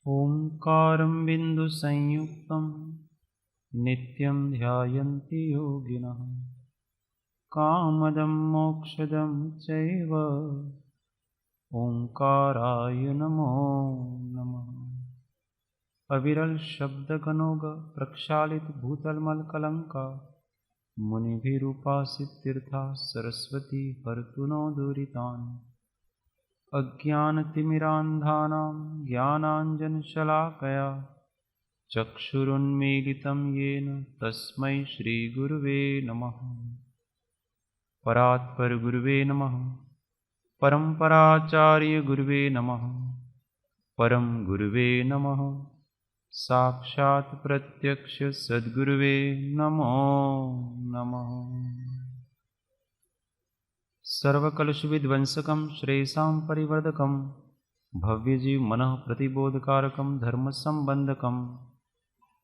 ओंकारं बिन्दुसंयुक्तं नित्यं ध्यायन्ति योगिनः कामदं मोक्षदं चैव ओंकाराय नमो नमः। अविरल शब्दगणोग प्रक्षालित भूतलमलकलंका मुनिभिरूपासित तीर्था सरस्वती हरतु नो दुरितान्। अज्ञानतिमिरान्धानां ज्ञानाञ्जनशलाकया चक्षुरुन्मीलितं येन तस्मै श्रीगुरुवे नमः। परात्परगुरुवे नमः। परम्पराचार्यगुरुवे नमः। परम गुरुवे नमः। साक्षात् प्रत्यक्ष सद्गुरुवे नमो नमः। सर्वकलुषविध्वंसकं श्रेयसां परिवर्धकं भव्यजीव मनः प्रतिबोधकारकं धर्मसंबंधकं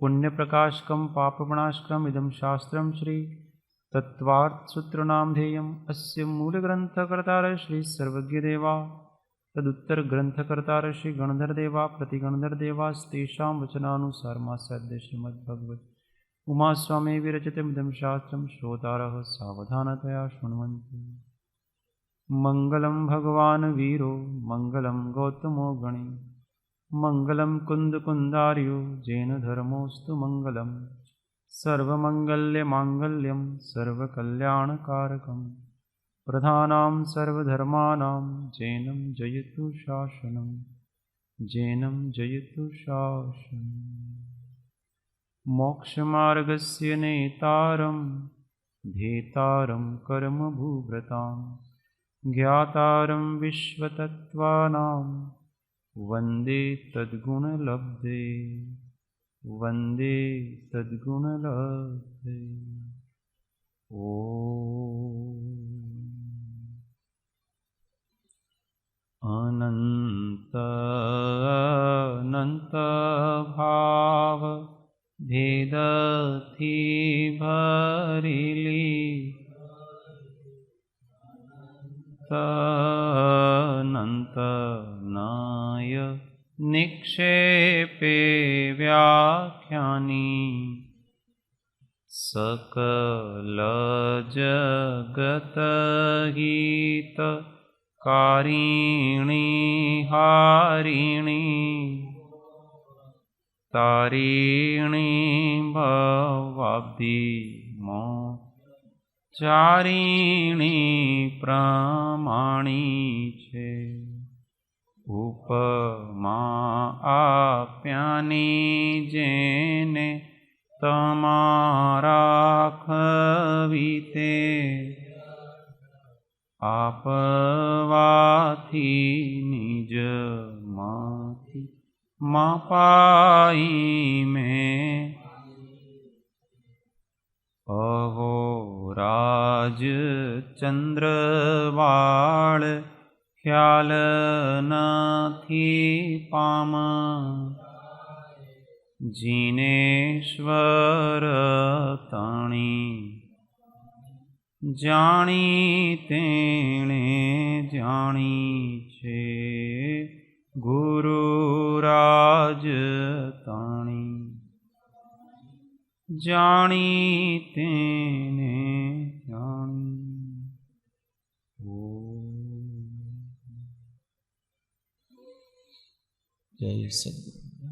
पुण्यप्रकाशकं पापविनाशकम् इदं शास्त्रं श्री तत्त्वार्थसूत्रनामधेयम् अस्य मूलग्रन्थकर्तारः श्री सर्वज्ञदेवा तदुत्तरग्रन्थकर्तारः श्री गणधरदेवा प्रतिगणधरदेवास्तेषां वचनानुसारमासाद्य श्रीमद्भगवत् उमास्वामी विरचितमिदं शास्त्रं श्रोतारः सावधानतया शृण्वन्तु। मङ्गलं भगवान् वीरो मङ्गलं गौतमो गणे मङ्गलं कुन्दकुन्दार्यो जैनधर्मोऽस्तु मङ्गलं सर्वमङ्गल्यमाङ्गल्यं सर्वकल्याणकारकं प्रधानां सर्वधर्माणां जैनं जयतु शासनं जैनं जयतु शासनं। मोक्षमार्गस्य नेतारं धेतारं कर्मभूभृतां ज्ञातारं विश्वतत्त्वानां वन्दे तद्गुणलब्धे वन्दे तद्गुणलब्धे। अनन्त अनन्त भाव भेदथी भरेली अनंत नाय निक्षेपे व्याख्यानी सकल जगत हित कारिणी हारिणी तारिणी भवाब्धि चारिणी प्रमाणी छे उपमा आप्यानी जेने तमारा खवीते आपवाथी निज माथी मापाई में अहोराज चंद्रवाल ख्याल नथी पाम जिनेश्वर तणी जाणी तेणे जाणी छे गुरुराज ताणी जाणी तेने जाणी। जय सद्गुरु।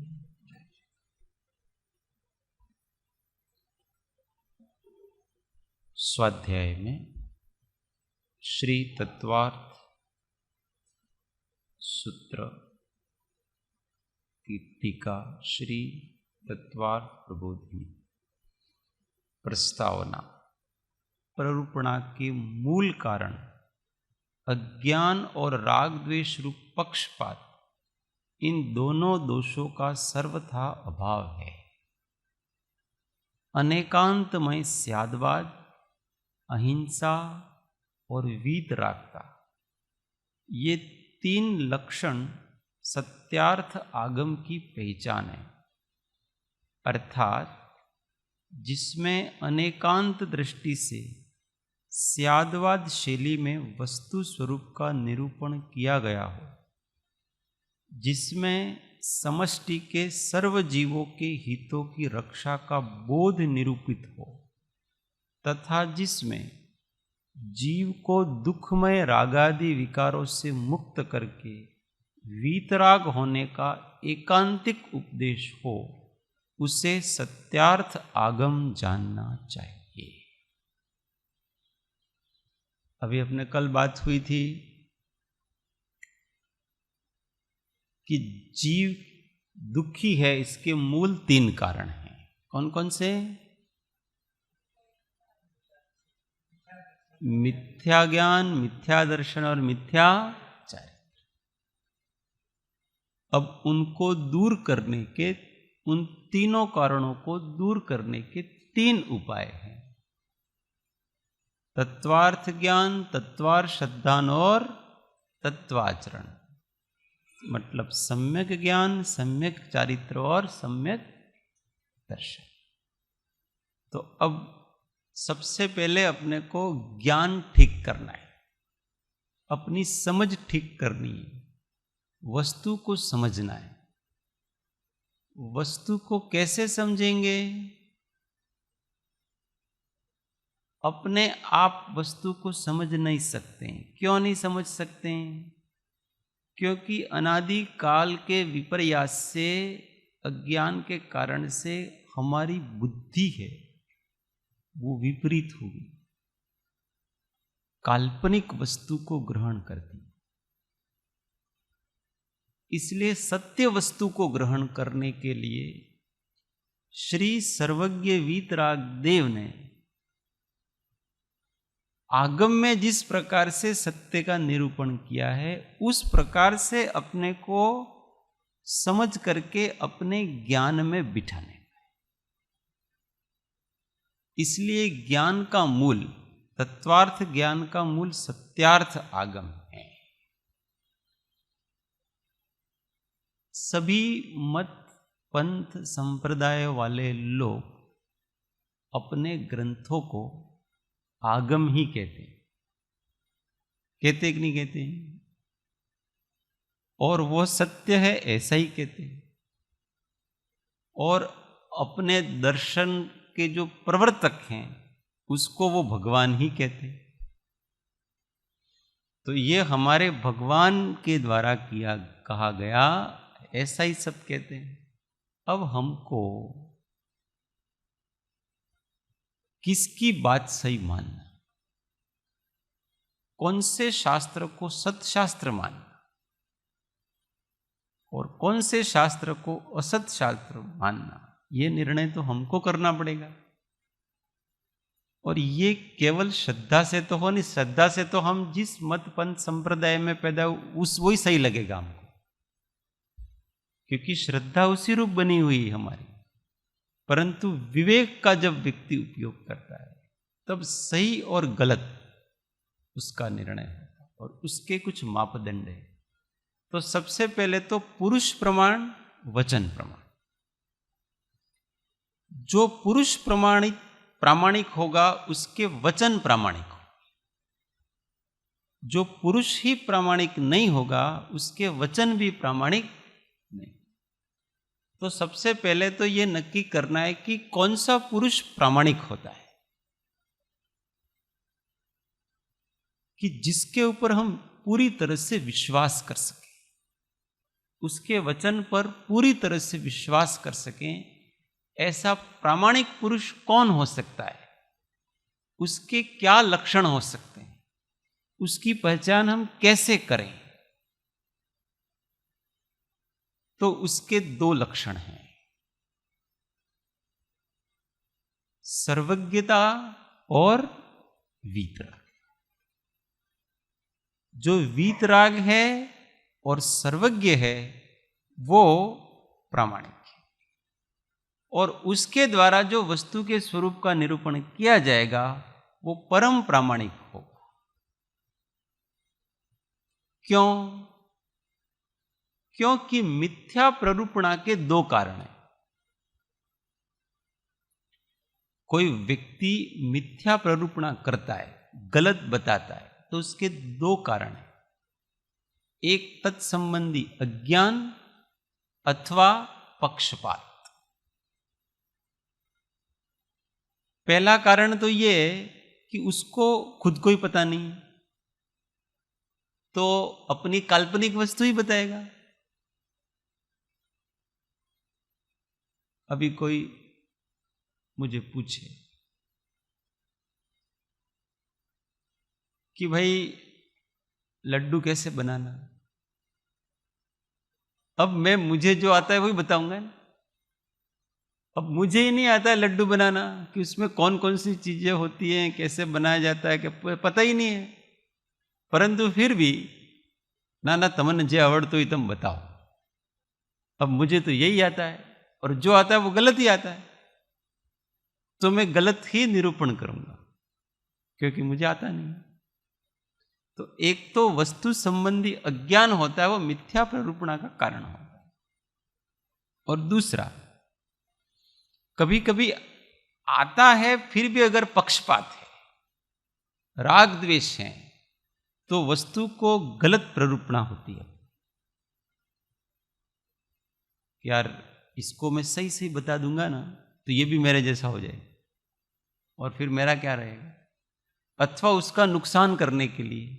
स्वाध्याय में श्री तत्वार्थ सूत्र की टीका श्री तत्वार्थ प्रबोधिनी प्रस्तावना प्ररूपणा के मूल कारण अज्ञान और राग द्वेष रूप पक्षपात, इन दोनों दोषों का सर्वथा अभाव है। अनेकांतमय स्यादवाद, अहिंसा और वीतरागता, ये तीन लक्षण सत्यार्थ आगम की पहचान है। अर्थात जिसमें अनेकांत दृष्टि से स्यादवाद शैली में वस्तु स्वरूप का निरूपण किया गया हो, जिसमें समष्टि के सर्व जीवों के हितों की रक्षा का बोध निरूपित हो तथा जिसमें जीव को दुखमय रागादि विकारों से मुक्त करके वीतराग होने का एकांतिक उपदेश हो, उसे सत्यार्थ आगम जानना चाहिए। अभी अपने कल बात हुई थी कि जीव दुखी है, इसके मूल 3 कारण हैं। कौन कौन से? मिथ्या ज्ञान, मिथ्या दर्शन और मिथ्याचार। अब उनको दूर करने के, उन तीनों कारणों को दूर करने के 3 उपाय हैं। तत्वार्थ ज्ञान, तत्वार्थ श्रद्धान और तत्वाचरण। मतलब सम्यक ज्ञान, सम्यक चारित्र और सम्यक दर्शन। तो अब सबसे पहले अपने को ज्ञान ठीक करना है, अपनी समझ ठीक करनी है, वस्तु को समझना है। वस्तु को कैसे समझेंगे? अपने आप वस्तु को समझ नहीं सकते हैं। क्यों नहीं समझ सकते हैं? क्योंकि अनादि काल के विपर्यास से, अज्ञान के कारण से हमारी बुद्धि है वो विपरीत होगी, काल्पनिक वस्तु को ग्रहण करती। इसलिए सत्य वस्तु को ग्रहण करने के लिए श्री सर्वज्ञ वीतराग देव ने आगम में जिस प्रकार से सत्य का निरूपण किया है, उस प्रकार से अपने को समझ करके अपने ज्ञान में बिठाने। इसलिए ज्ञान का मूल, तत्वार्थ ज्ञान का मूल सत्यार्थ आगम है। सभी मत पंथ संप्रदाय वाले लोग अपने ग्रंथों को आगम ही कहते हैं। कहते कि नहीं कहते? और वो सत्य है ऐसा ही कहते हैं। और अपने दर्शन के जो प्रवर्तक हैं उसको वो भगवान ही कहते हैं। तो ये हमारे भगवान के द्वारा कहा गया, ऐसा ही सब कहते हैं। अब हमको किसकी बात सही मानना, कौन से शास्त्र को सत्शास्त्र मानना और कौन से शास्त्र को असत शास्त्र मानना, ये निर्णय तो हमको करना पड़ेगा। और ये केवल श्रद्धा से तो हो नहीं। श्रद्धा से तो हम जिस मत पंथ संप्रदाय में पैदा वही सही लगेगा हमको, क्योंकि श्रद्धा उसी रूप बनी हुई है हमारी। परंतु विवेक का जब व्यक्ति उपयोग करता है तब सही और गलत उसका निर्णय होता है, और उसके कुछ मापदंड है। तो सबसे पहले तो पुरुष प्रमाण, वचन प्रमाण। जो पुरुष प्रामाणिक होगा उसके वचन प्रामाणिक हो। जो पुरुष ही प्रामाणिक नहीं होगा उसके वचन भी प्रामाणिक नहीं। तो सबसे पहले तो ये नक्की करना है कि कौन सा पुरुष प्रामाणिक होता है, कि जिसके ऊपर हम पूरी तरह से विश्वास कर सकें, उसके वचन पर पूरी तरह से विश्वास कर सकें। ऐसा प्रामाणिक पुरुष कौन हो सकता है, उसके क्या लक्षण हो सकते हैं, उसकी पहचान हम कैसे करें? तो उसके 2 लक्षण हैं, सर्वज्ञता और वीतराग। जो वीतराग है और सर्वज्ञ है वो प्रामाणिक है, और उसके द्वारा जो वस्तु के स्वरूप का निरूपण किया जाएगा वो परम प्रामाणिक होगा। क्यों? क्योंकि मिथ्या प्ररूपणा के 2 कारण हैं। कोई व्यक्ति मिथ्या प्ररूपणा करता है, गलत बताता है, तो उसके 2 कारण हैं। एक तत्संबंधी अज्ञान अथवा पक्षपात। पहला कारण तो ये कि उसको खुद को ही पता नहीं, तो अपनी काल्पनिक वस्तु ही बताएगा। अभी कोई मुझे पूछे कि भाई लड्डू कैसे बनाना, अब मुझे जो आता है वही बताऊंगा ना। अब मुझे ही नहीं आता है लड्डू बनाना कि उसमें कौन कौन सी चीजें होती हैं, कैसे बनाया जाता है, कि पता ही नहीं है। परंतु फिर भी ना तमन जे आवड़तो ही तुम बताओ। अब मुझे तो यही आता है और जो आता है वो गलत ही आता है, तो मैं गलत ही निरूपण करूंगा क्योंकि मुझे आता नहीं। तो एक तो वस्तु संबंधी अज्ञान होता है, वो मिथ्या प्ररूपणा का कारण होता है। और दूसरा, कभी कभी आता है फिर भी अगर पक्षपात है, राग द्वेष है, तो वस्तु को गलत प्ररूपणा होती है। यार इसको मैं सही सही बता दूंगा ना तो ये भी मेरे जैसा हो जाए, और फिर मेरा क्या रहेगा। अथवा उसका नुकसान करने के लिए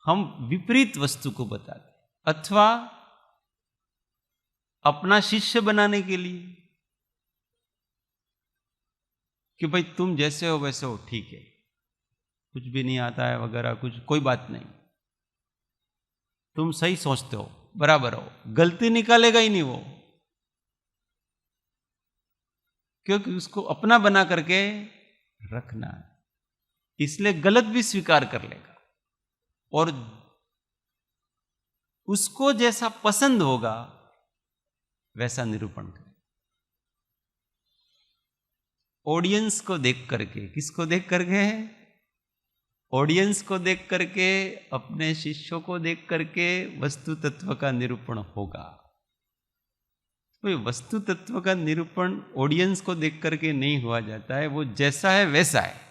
हम विपरीत वस्तु को बताते, अथवा अपना शिष्य बनाने के लिए कि भाई तुम जैसे हो वैसे हो, ठीक है, कुछ भी नहीं आता है वगैरह, कुछ कोई बात नहीं, तुम सही सोचते हो, बराबर हो, गलती निकालेगा ही नहीं वो, क्योंकि उसको अपना बना करके रखना है, इसलिए गलत भी स्वीकार कर लेगा और उसको जैसा पसंद होगा वैसा निरूपण करें। ऑडियंस को देख करके, किसको देख करके? ऑडियंस को देख करके, अपने शिष्यों को देख करके वस्तु तत्व का निरूपण होगा। तो वस्तु तत्व का निरूपण ऑडियंस को देख करके नहीं हुआ जाता है, वो जैसा है वैसा है।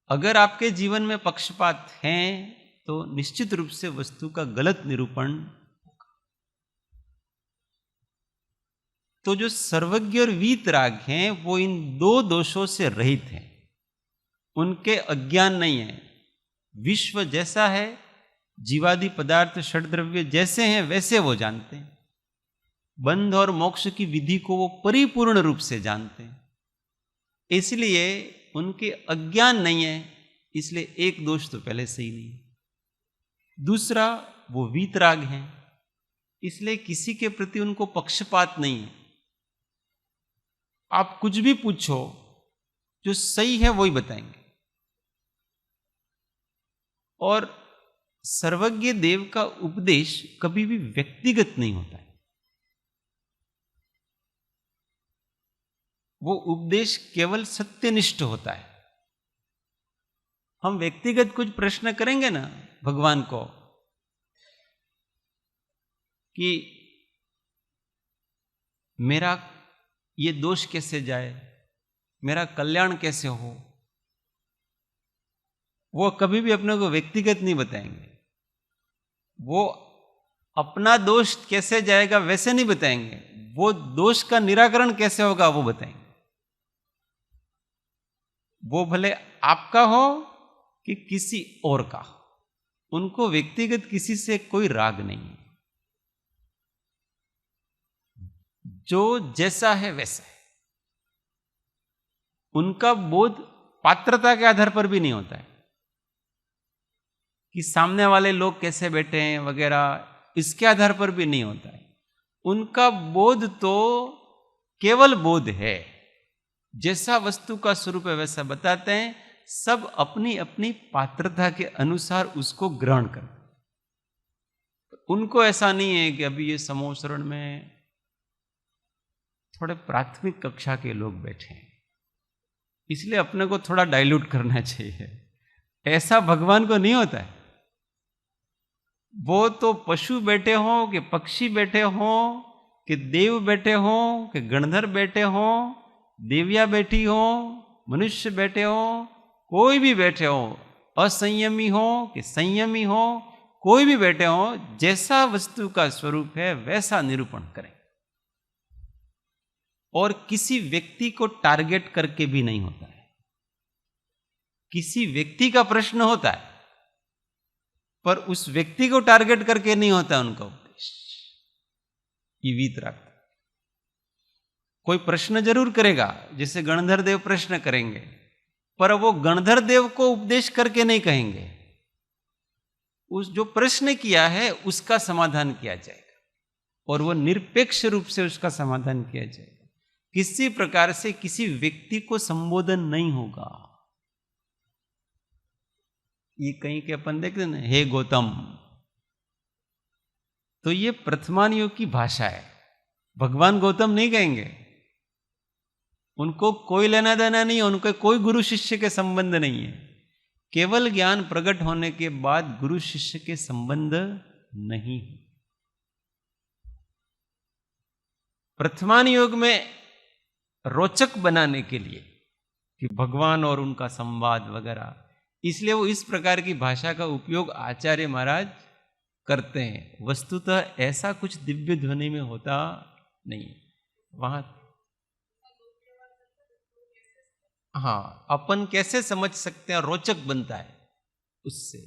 अगर आपके जीवन में पक्षपात है तो निश्चित रूप से वस्तु का गलत निरूपण होगा। तो जो सर्वज्ञ और वीतराग हैं वो इन दो दोषों से रहित हैं, उनके अज्ञान नहीं है। विश्व जैसा है, जीवादि पदार्थ षड्द्रव्य जैसे हैं वैसे वो जानते हैं, बंध और मोक्ष की विधि को वो परिपूर्ण रूप से जानते हैं, इसलिए उनके अज्ञान नहीं है, इसलिए एक दोष तो पहले से ही नहीं है। दूसरा, वो वीतराग हैं, इसलिए किसी के प्रति उनको पक्षपात नहीं है। आप कुछ भी पूछो, जो सही है वही बताएंगे। और सर्वज्ञ देव का उपदेश कभी भी व्यक्तिगत नहीं होता है, वो उपदेश केवल सत्यनिष्ठ होता है। हम व्यक्तिगत कुछ प्रश्न करेंगे ना भगवान को कि मेरा ये दोष कैसे जाए, मेरा कल्याण कैसे हो, वो कभी भी अपने को व्यक्तिगत नहीं बताएंगे। वो अपना दोष कैसे जाएगा वैसे नहीं बताएंगे, वो दोष का निराकरण कैसे होगा वो बताएंगे। वो भले आपका हो कि किसी और का, उनको व्यक्तिगत किसी से कोई राग नहीं है, जो जैसा है वैसा है। उनका बोध पात्रता के आधार पर भी नहीं होता है कि सामने वाले लोग कैसे बैठे हैं वगैरह, इसके आधार पर भी नहीं होता है। उनका बोध तो केवल बोध है, जैसा वस्तु का स्वरूप है वैसा बताते हैं, सब अपनी अपनी पात्रता के अनुसार उसको ग्रहण करते। उनको ऐसा नहीं है कि अभी ये समोसरण में थोड़े प्राथमिक कक्षा के लोग बैठे हैं, इसलिए अपने को थोड़ा डाइल्यूट करना चाहिए, ऐसा भगवान को नहीं होता है। वो तो पशु बैठे हों कि पक्षी बैठे हों कि देव बैठे हों कि गणधर बैठे हों, देवियां बैठी हों, मनुष्य बैठे हों, कोई भी बैठे हों, असंयमी हो कि संयमी हो, कोई भी बैठे हो, जैसा वस्तु का स्वरूप है वैसा निरूपण करें। और किसी व्यक्ति को टारगेट करके भी नहीं होता है। किसी व्यक्ति का प्रश्न होता है पर उस व्यक्ति को टारगेट करके नहीं होता उनका उपदेश। ये वीतराग। कोई प्रश्न जरूर करेगा, जैसे गणधर देव प्रश्न करेंगे, पर वो गणधर देव को उपदेश करके नहीं कहेंगे। उस जो प्रश्न किया है उसका समाधान किया जाएगा और वो निरपेक्ष रूप से उसका समाधान किया जाएगा। किसी प्रकार से किसी व्यक्ति को संबोधन नहीं होगा। ये कहीं के अपन देखते हैं ना, हे गौतम, तो ये प्रथमान योग की भाषा है। भगवान गौतम नहीं कहेंगे, उनको कोई लेना देना नहीं है, उनके कोई गुरु शिष्य के संबंध नहीं है। केवल ज्ञान प्रकट होने के बाद गुरु शिष्य के संबंध नहीं। प्रथमान योग में रोचक बनाने के लिए कि भगवान और उनका संवाद वगैरह, इसलिए वो इस प्रकार की भाषा का उपयोग आचार्य महाराज करते हैं। वस्तुतः ऐसा कुछ दिव्य ध्वनि में होता नहीं वहां। हाँ, अपन कैसे समझ सकते हैं, रोचक बनता है उससे,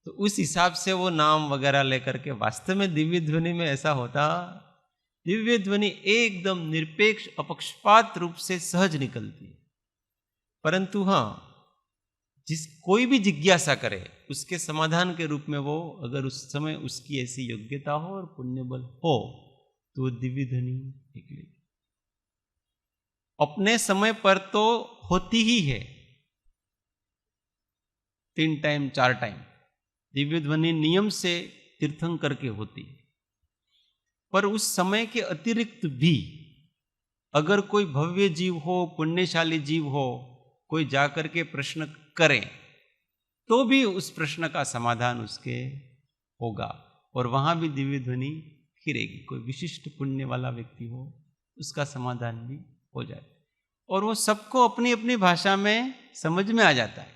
तो उस हिसाब से वो नाम वगैरह लेकर के वास्तव में दिव्य ध्वनि में ऐसा होता। दिव्य ध्वनि एकदम निरपेक्ष अपक्षपात रूप से सहज निकलती है। परंतु हाँ, कोई भी जिज्ञासा करे उसके समाधान के रूप में वो, अगर उस समय उसकी ऐसी योग्यता हो और पुण्य बल हो तो वो दिव्य ध्वनि निकलेगी। अपने समय पर तो होती ही है, 3 टाइम 4 टाइम दिव्य ध्वनि नियम से तीर्थंकर के होती है। पर उस समय के अतिरिक्त भी अगर कोई भव्य जीव हो, पुण्यशाली जीव हो, कोई जाकर के प्रश्न करे तो भी उस प्रश्न का समाधान उसके होगा और वहां भी दिव्य ध्वनि फिरेगी। कोई विशिष्ट पुण्य वाला व्यक्ति हो, उसका समाधान भी हो जाए और वो सबको अपनी अपनी भाषा में समझ में आ जाता है।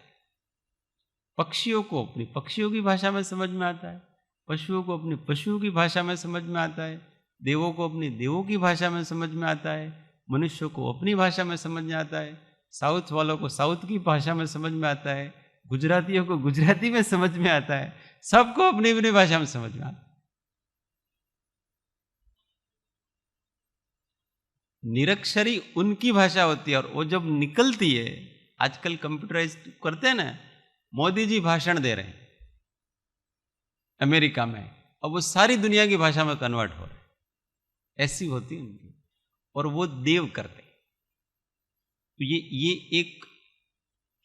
पक्षियों को अपनी पक्षियों की भाषा में समझ में आता है, पशुओं को अपनी पशुओं की भाषा में समझ में आता है, देवों को अपनी देवों की भाषा में समझ में आता है, मनुष्यों को अपनी भाषा में समझ में आता है, साउथ वालों को साउथ की भाषा में समझ में आता है, गुजरातियों को गुजराती में समझ में आता है, सबको अपनी अपनी भाषा में समझ में आता है। निरक्षरी उनकी भाषा होती है और वो जब निकलती है, आजकल कंप्यूटराइज करते हैं ना, मोदी जी भाषण दे रहे हैं अमेरिका में, अब वो सारी दुनिया की भाषा में कन्वर्ट हो रहे हैं, ऐसी होती है उनकी, और वो देव करते हैं। तो ये एक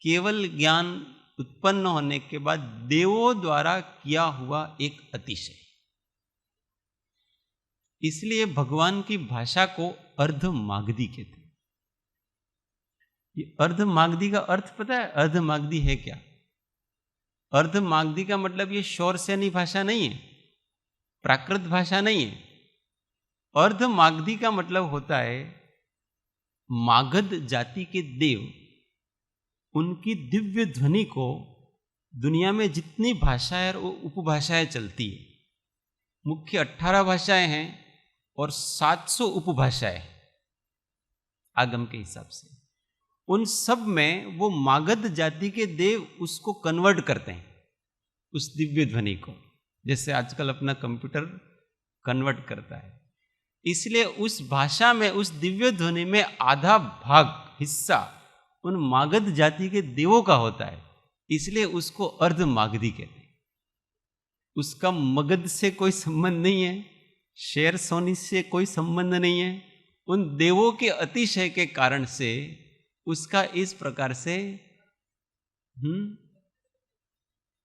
केवल ज्ञान उत्पन्न होने के बाद देवों द्वारा किया हुआ एक अतिशय। इसलिए भगवान की भाषा को अर्धमागधी कहते हैं। ये अर्धमागधी का अर्थ पता है? अर्धमागधी है क्या? अर्धमागधी का मतलब ये शौरसेनी भाषा नहीं है, प्राकृत भाषा नहीं है। अर्धमागधी का मतलब होता है मागध जाति के देव, उनकी दिव्य ध्वनि को दुनिया में जितनी भाषाएं और उपभाषाएं चलती है, मुख्य 18 भाषाएं हैं और 700 उपभाषाएं आगम के हिसाब से, उन सब में वो मागध जाति के देव उसको कन्वर्ट करते हैं, उस दिव्य ध्वनि को, जैसे आजकल अपना कंप्यूटर कन्वर्ट करता है। इसलिए उस भाषा में, उस दिव्य ध्वनि में आधा भाग हिस्सा उन मागध जाति के देवों का होता है, इसलिए उसको अर्धमागधी कहते हैं। उसका मगध से कोई संबंध नहीं है, शेर सोनी से कोई संबंध नहीं है। उन देवों के अतिशय के कारण से उसका इस प्रकार से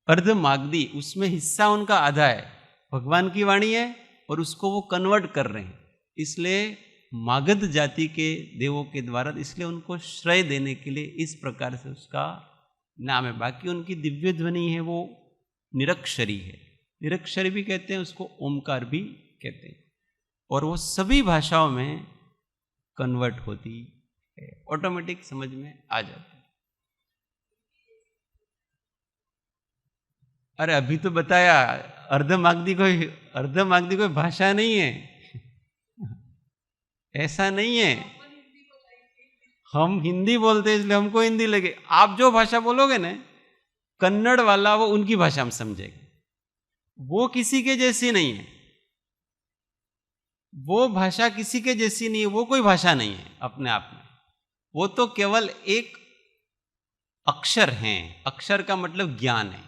अर्धमागधी, उसमें हिस्सा उनका आधा है, भगवान की वाणी है और उसको वो कन्वर्ट कर रहे हैं, इसलिए मागध जाति के देवों के द्वारा, इसलिए उनको श्रेय देने के लिए इस प्रकार से उसका नाम है। बाकी उनकी दिव्य ध्वनि है वो निरक्षरी है, निरक्षरी भी कहते हैं उसको, ओमकार भी कहते हैं, और वो सभी भाषाओं में कन्वर्ट होती है, ऑटोमेटिक समझ में आ जाती है। अरे अभी तो बताया, अर्धमागधी कोई भाषा नहीं है, ऐसा नहीं है। हम हिंदी बोलते हैं इसलिए हमको हिंदी लगे। आप जो भाषा बोलोगे ना, कन्नड़ वाला वो उनकी भाषा में समझेगा, वो किसी के जैसी नहीं है, वो भाषा किसी के जैसी नहीं है, वो कोई भाषा नहीं है अपने आप में। वो तो केवल एक अक्षर हैं। अक्षर का मतलब ज्ञान है,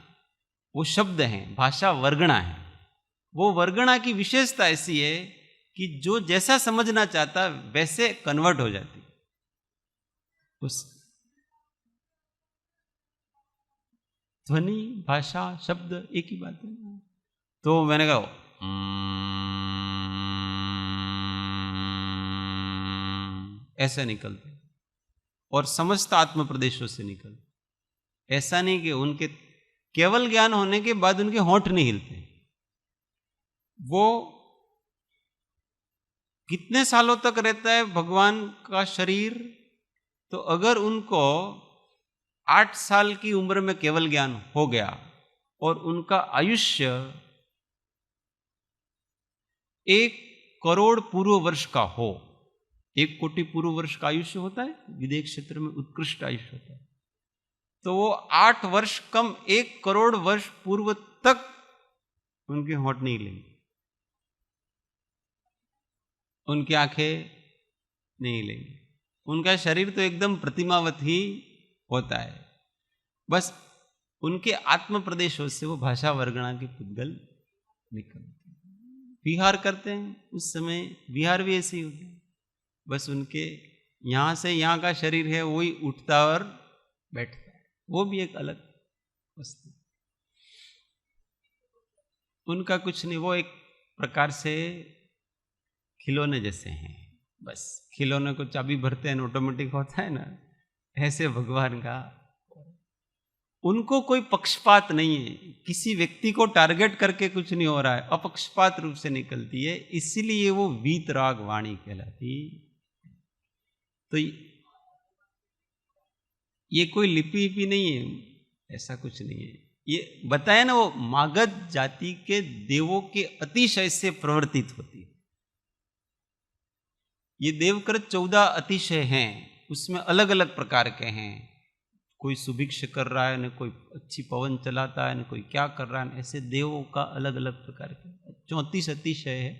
वो शब्द हैं, भाषा वर्गणा है। वो वर्गणा की विशेषता ऐसी है कि जो जैसा समझना चाहता वैसे कन्वर्ट हो जाती उस ध्वनि, भाषा, शब्द एक ही बात है। तो मैंने कहा ऐसे निकलते, और समस्त आत्म प्रदेशों से निकलते। ऐसा नहीं कि उनके केवल ज्ञान होने के बाद उनके होंठ नहीं हिलते। वो कितने सालों तक रहता है भगवान का शरीर, तो अगर उनको 8 साल की उम्र में केवल ज्ञान हो गया और उनका आयुष्य 1 करोड़ पूर्व वर्ष का हो, 1 कोटि पूर्व वर्ष का आयुष्य होता है, विदेह क्षेत्र में उत्कृष्ट आयुष्य होता है, तो वो 8 वर्ष कम 1 करोड़ वर्ष पूर्व तक उनके होंठ नहीं हिलेंगे, उनकी आंखें नहीं हिलेंगी, उनका शरीर तो एकदम प्रतिमावत ही होता है। बस उनके आत्म प्रदेशों से वो भाषा वर्गणा के पुद्गल निकलते हैं। विहार करते हैं, उस समय विहार भी ऐसे ही होते हैं। बस उनके यहाँ से यहाँ का शरीर है, वही उठता और बैठता है, वो भी एक अलग वस्तु। उनका कुछ नहीं, वो एक प्रकार से खिलौने जैसे हैं। बस खिलौने को चाबी भरते हैं, ऑटोमेटिक होता है ना, ऐसे भगवान का। उनको कोई पक्षपात नहीं है, किसी व्यक्ति को टारगेट करके कुछ नहीं हो रहा है, अपक्षपात रूप से निकलती है, इसीलिए वो वीतराग वाणी कहलाती। तो ये कोई लिपि लिपि नहीं है, ऐसा कुछ नहीं है। ये बताया ना, वो मागध जाति के देवों के अतिशय से प्रवर्तित होती है। ये देवकृत 14 अतिशय हैं, उसमें अलग अलग प्रकार के हैं। कोई सुभिक्ष कर रहा है, न कोई अच्छी पवन चलाता है, न कोई क्या कर रहा है, ऐसे देवों का अलग अलग प्रकार के 34 अतिशय है,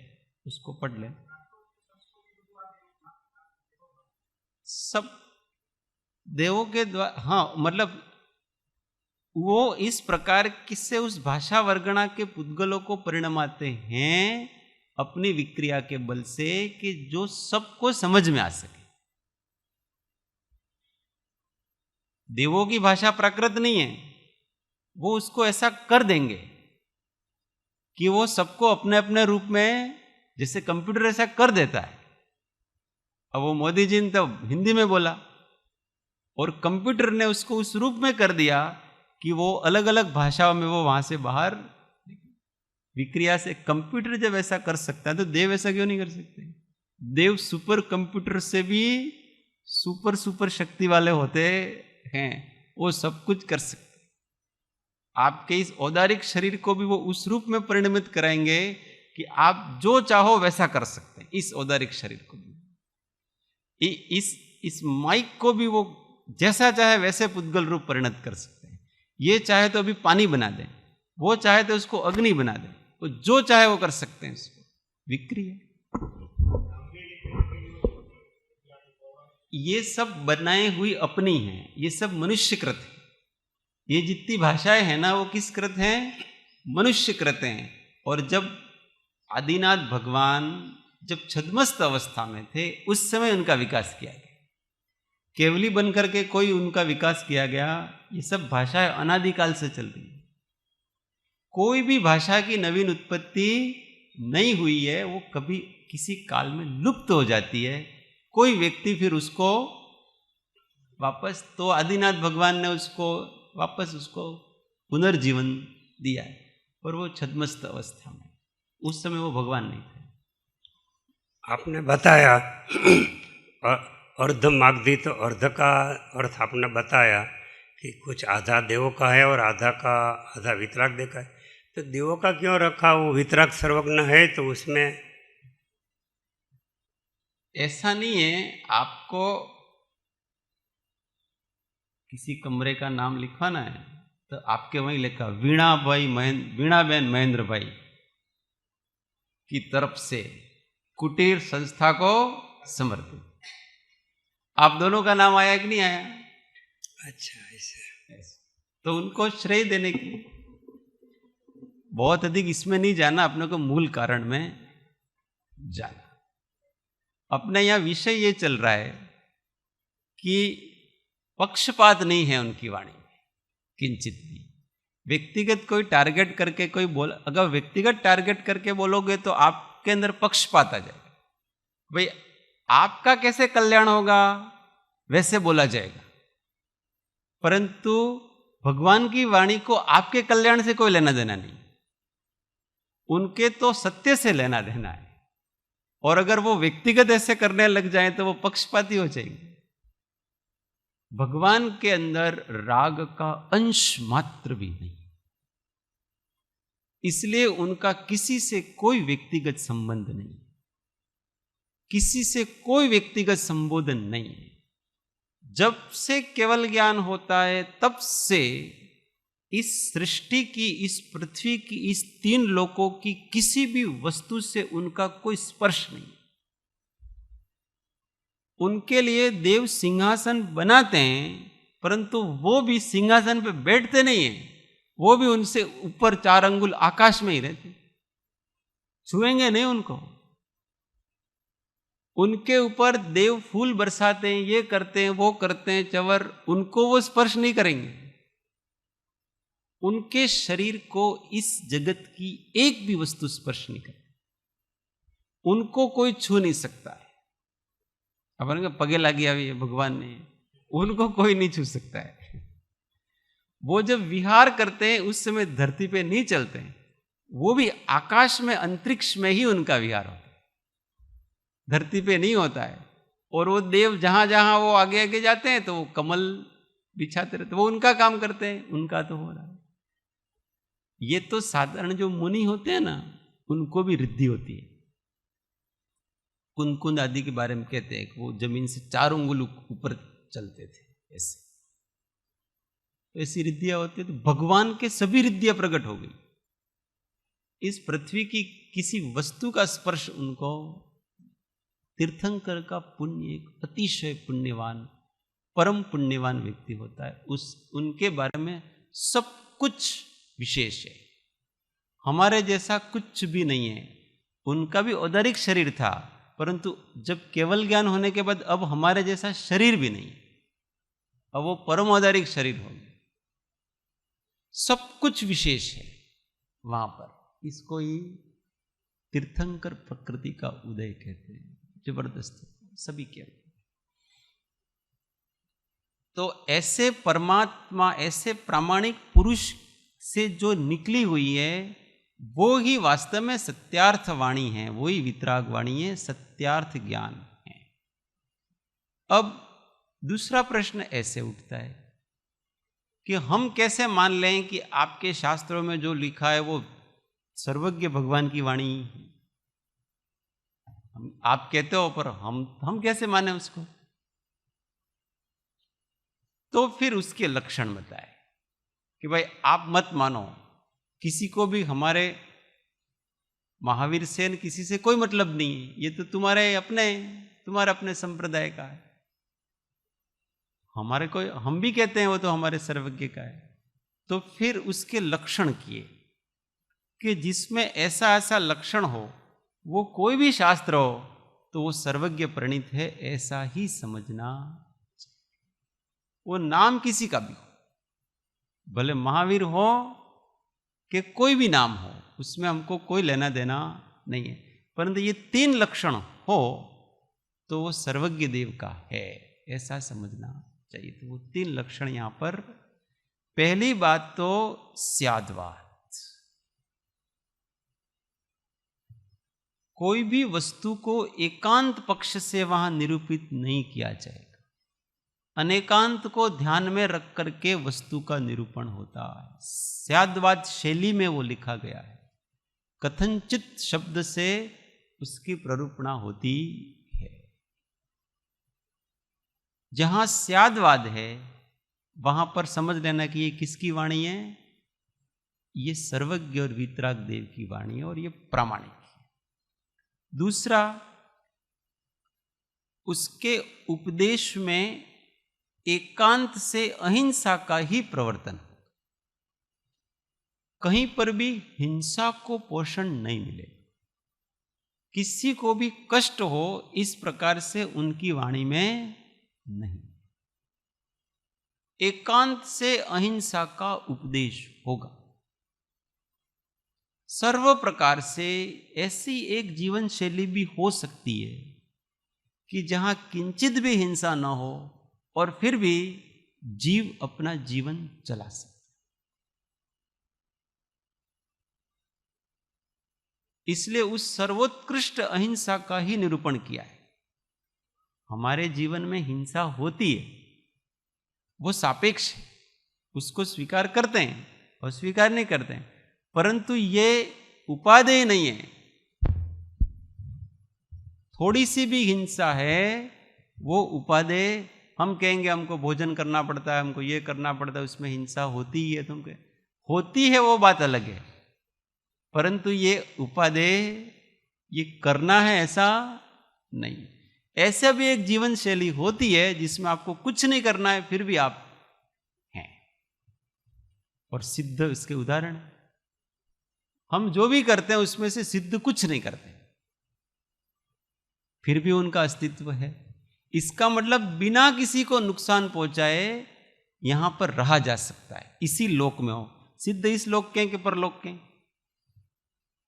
उसको पढ़ लें। सब देवों के द्वारा, हाँ, मतलब वो इस प्रकार किससे उस भाषा वर्गणा के पुद्गलों को परिणमाते हैं अपनी विक्रिया के बल से, कि जो सबको समझ में आ सके। देवों की भाषा प्राकृत नहीं है, वो उसको ऐसा कर देंगे कि वो सबको अपने अपने रूप में, जैसे कंप्यूटर ऐसा कर देता है। अब वो मोदी जी ने तो हिंदी में बोला और कंप्यूटर ने उसको उस रूप में कर दिया कि वो अलग अलग भाषाओं में वो वहां से बाहर विक्रिया से। कंप्यूटर जब ऐसा कर सकता है तो देव ऐसा क्यों नहीं कर सकते? देव सुपर कंप्यूटर से भी सुपर शक्ति वाले होते हैं, वो सब कुछ कर सकते। आपके इस औदारिक शरीर को भी वो उस रूप में परिणमित कराएंगे कि आप जो चाहो वैसा कर सकते हैं। इस औदारिक शरीर को भी, इस माइक को भी वो जैसा चाहे वैसे पुद्गल रूप परिणत कर सकते हैं। ये चाहे तो अभी पानी बना दें, वो चाहे तो उसको अग्नि बना दें, वो जो चाहे वो कर सकते हैं। उसको विक्रिया, ये सब बनाए हुई अपनी हैं, ये सब मनुष्यकृत है। ये जितनी भाषाएं हैं ना, वो किस कृत हैं? मनुष्यकृत हैं। और जब आदिनाथ भगवान जब छद्मस्त अवस्था में थे, उस समय उनका विकास किया गया। केवली बनकर के कोई उनका विकास किया गया? ये सब भाषाएं अनादिकाल से चल रही है। कोई भी भाषा की नवीन उत्पत्ति नहीं हुई है, वो कभी किसी काल में लुप्त हो जाती है। कोई व्यक्ति फिर उसको वापस, तो आदिनाथ भगवान ने उसको वापस उसको पुनर्जीवन दिया है, पर वो छद्मस्त अवस्था में, उस समय वो भगवान नहीं थे। आपने बताया अर्ध मागधी, तो अर्ध का अर्थ आपने बताया कि कुछ आधा देवों का है और आधा वितराग देव का है, तो देवों का क्यों रखा? वो वितराग सर्वज्ञ है तो उसमें ऐसा नहीं है। आपको किसी कमरे का नाम लिखवाना है तो आपके वहीं लिखा वीणाबेन महेंद्र भाई की तरफ से कुटीर संस्था को समर्पित। आप दोनों का नाम आया कि नहीं आया? अच्छा ऐसे। तो उनको श्रेय देने की, बहुत अधिक इसमें नहीं जाना, अपने को मूल कारण में जाना। अपने यहां विषय ये चल रहा है कि पक्षपात नहीं है उनकी वाणी में किंचित भी। व्यक्तिगत कोई टारगेट करके कोई अगर व्यक्तिगत टारगेट करके बोलोगे तो आपके अंदर पक्षपात आ जाएगा। भाई आपका कैसे कल्याण होगा वैसे बोला जाएगा, परंतु भगवान की वाणी को आपके कल्याण से कोई लेना देना नहीं, उनके तो सत्य से लेना देना है। और अगर वो व्यक्तिगत ऐसे करने लग जाए तो वो पक्षपाती हो जाएंगे। भगवान के अंदर राग का अंश मात्र भी नहीं, इसलिए उनका किसी से कोई व्यक्तिगत संबंध नहीं, किसी से कोई व्यक्तिगत संबोधन नहीं है। जब से केवल ज्ञान होता है तब से इस सृष्टि की, इस पृथ्वी की, इस 3 लोकों की किसी भी वस्तु से उनका कोई स्पर्श नहीं। उनके लिए देव सिंहासन बनाते हैं, परंतु वो भी सिंहासन पे बैठते नहीं हैं, वो भी उनसे ऊपर 4 अंगुल आकाश में ही रहते, छुएंगे नहीं उनको। उनके ऊपर देव फूल बरसाते हैं, ये करते हैं, वो करते हैं, चवर, उनको वो स्पर्श नहीं करेंगे। उनके शरीर को इस जगत की एक भी वस्तु स्पर्श नहीं करती, उनको कोई छू नहीं सकता है। अपन पगे लागी अभी भगवान ने, उनको कोई नहीं छू सकता है। वो जब विहार करते हैं उस समय धरती पे नहीं चलते हैं, वो भी आकाश में, अंतरिक्ष में ही उनका विहार होता है, धरती पे नहीं होता है। और वो देव जहां जहां वो आगे आगे जाते हैं तो वो कमल बिछाते रहते, वो उनका काम करते हैं, उनका तो हो रहा है। ये तो साधारण जो मुनि होते हैं ना, उनको भी रिद्धि होती है। कुंद आदि के बारे में कहते हैं कि वो जमीन से 4 अंगुल ऊपर चलते थे, ऐसी रिद्धियां होती है। तो भगवान के सभी रिद्धियां प्रकट हो गई। इस पृथ्वी की किसी वस्तु का स्पर्श उनको, तीर्थंकर का पुण्य एक अतिशय पुण्यवान, परम पुण्यवान व्यक्ति होता है, उनके बारे में सब कुछ विशेष है। हमारे जैसा कुछ भी नहीं है। उनका भी औदारिक शरीर था, परंतु जब केवल ज्ञान होने के बाद अब हमारे जैसा शरीर भी नहीं, अब वो परम औदारिक शरीर हो गया। सब कुछ विशेष है वहां पर। इसको ही तीर्थंकर प्रकृति का उदय कहते हैं। जबरदस्त सभी के। तो ऐसे परमात्मा, ऐसे प्रामाणिक पुरुष से जो निकली हुई है, वो ही वास्तव में सत्यार्थ वाणी है, वही वितराग वाणी है, सत्यार्थ ज्ञान है। अब दूसरा प्रश्न ऐसे उठता है कि हम कैसे मान लें कि आपके शास्त्रों में जो लिखा है वो सर्वज्ञ भगवान की वाणी? आप कहते हो, पर हम कैसे माने उसको? तो फिर उसके लक्षण बताए कि भाई आप मत मानो किसी को भी। हमारे महावीर सेन किसी से कोई मतलब नहीं है, ये तो तुम्हारे अपने संप्रदाय का है। हमारे कोई, हम भी कहते हैं वो तो हमारे सर्वज्ञ का है। तो फिर उसके लक्षण किए कि जिसमें ऐसा ऐसा लक्षण हो, वो कोई भी शास्त्र हो तो वो सर्वज्ञ प्रणीत है, ऐसा ही समझना। वो नाम किसी का भी हो, भले महावीर हो कि कोई भी नाम हो, उसमें हमको कोई लेना देना नहीं है, परंतु ये 3 लक्षण हो तो वो सर्वज्ञ देव का है, ऐसा समझना चाहिए। तो वो 3 लक्षण यहां पर। पहली बात तो स्याद्वाद, कोई भी वस्तु को एकांत पक्ष से वहां निरूपित नहीं किया जाएगा। अनेकांत को ध्यान में रख करके वस्तु का निरूपण होता है। स्याद्वाद शैली में वो लिखा गया है। कथनचित शब्द से उसकी प्ररूपणा होती है। जहां स्याद्वाद है वहां पर समझ लेना कि ये किसकी वाणी है, ये सर्वज्ञ और वीतराग देव की वाणी है और ये प्रामाणिक है। दूसरा, उसके उपदेश में एकांत से अहिंसा का ही प्रवर्तन, कहीं पर भी हिंसा को पोषण नहीं मिले, किसी को भी कष्ट हो इस प्रकार से उनकी वाणी में नहीं। एकांत से अहिंसा का उपदेश होगा। सर्व प्रकार से ऐसी एक जीवन शैली भी हो सकती है कि जहां किंचित भी हिंसा न हो और फिर भी जीव अपना जीवन चला सके। इसलिए उस सर्वोत्कृष्ट अहिंसा का ही निरूपण किया है। हमारे जीवन में हिंसा होती है, वो सापेक्ष है, उसको स्वीकार करते हैं और स्वीकार नहीं करते हैं, परंतु ये उपादेय नहीं है। थोड़ी सी भी हिंसा है वो उपादेय। हम कहेंगे हमको भोजन करना पड़ता है, हमको ये करना पड़ता है, उसमें हिंसा होती ही है। तुम होती है वो बात अलग है, परंतु ये उपादेय, ये करना है ऐसा नहीं। ऐसा भी एक जीवन शैली होती है जिसमें आपको कुछ नहीं करना है फिर भी आप हैं, और सिद्ध इसके उदाहरण है। हम जो भी करते हैं उसमें से सिद्ध कुछ नहीं करते, फिर भी उनका अस्तित्व है। इसका मतलब बिना किसी को नुकसान पहुंचाए यहां पर रहा जा सकता है, इसी लोक में हो। सिद्ध इस लोक के कि परलोक के?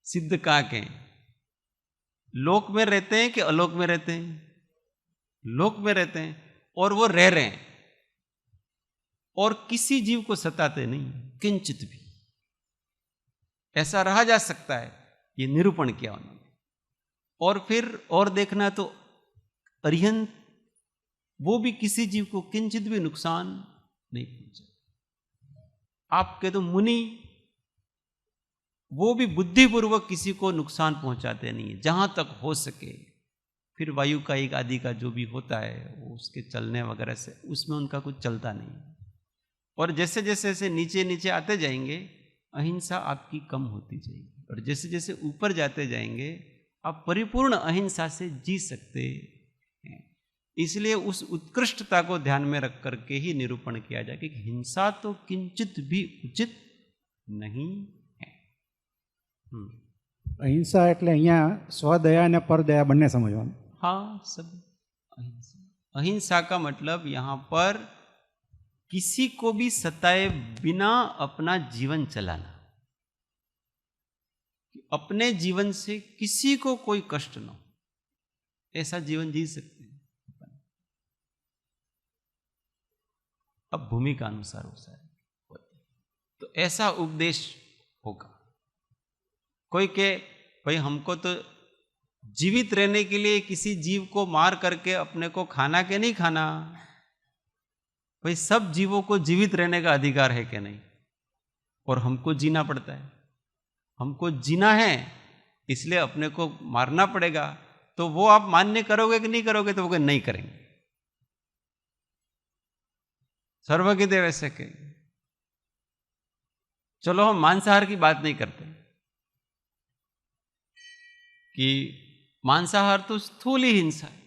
सिद्ध कहाँ के? लोक में रहते हैं कि अलोक में रहते हैं? लोक में रहते हैं, और वो रह रहे हैं और किसी जीव को सताते नहीं किंचित भी। ऐसा रहा जा सकता है, ये निरूपण किया उन्होंने। और फिर और देखना तो अरिहंत, वो भी किसी जीव को किंचित भी नुकसान नहीं पहुंचा। आपके तो मुनि, वो भी बुद्धिपूर्वक किसी को नुकसान पहुंचाते नहीं है जहां तक हो सके। फिर वायु का एक आदि का जो भी होता है वो उसके चलने वगैरह से उसमें उनका कुछ चलता नहीं। और जैसे जैसे ऐसे नीचे नीचे आते जाएंगे अहिंसा आपकी कम होती जाएगी, और जैसे जैसे ऊपर जाते जाएंगे आप परिपूर्ण अहिंसा से जी सकते हैं। इसलिए उस उत्कृष्टता को ध्यान में रख करके ही निरूपण किया जाए कि हिंसा तो किंचित भी उचित नहीं है। अहिंसा એટલે અહીંયા સ્વદયા અને પરદયા બંને સમજવાનું। हाँ, सब अहिंसा। अहिंसा का मतलब यहाँ पर किसी को भी सताए बिना अपना जीवन चलाना, अपने जीवन से किसी को कोई कष्ट न हो, ऐसा जीवन जी सकते हैं। अब भूमिका अनुसार हो सारे, तो ऐसा उपदेश होगा। कोई के भाई हमको तो जीवित रहने के लिए किसी जीव को मार करके अपने को खाना के नहीं खाना, भाई सब जीवों को जीवित रहने का अधिकार है कि नहीं, और हमको जीना पड़ता है। हमको जीना है इसलिए अपने को मारना पड़ेगा, तो वो आप मान्य करोगे कि नहीं करोगे? तो वो नहीं करेंगे। सर्वज्ञ देव ऐसे कहेंगे। चलो हम मांसाहार की बात नहीं करते कि मांसाहार तो स्थूल ही हिंसा है,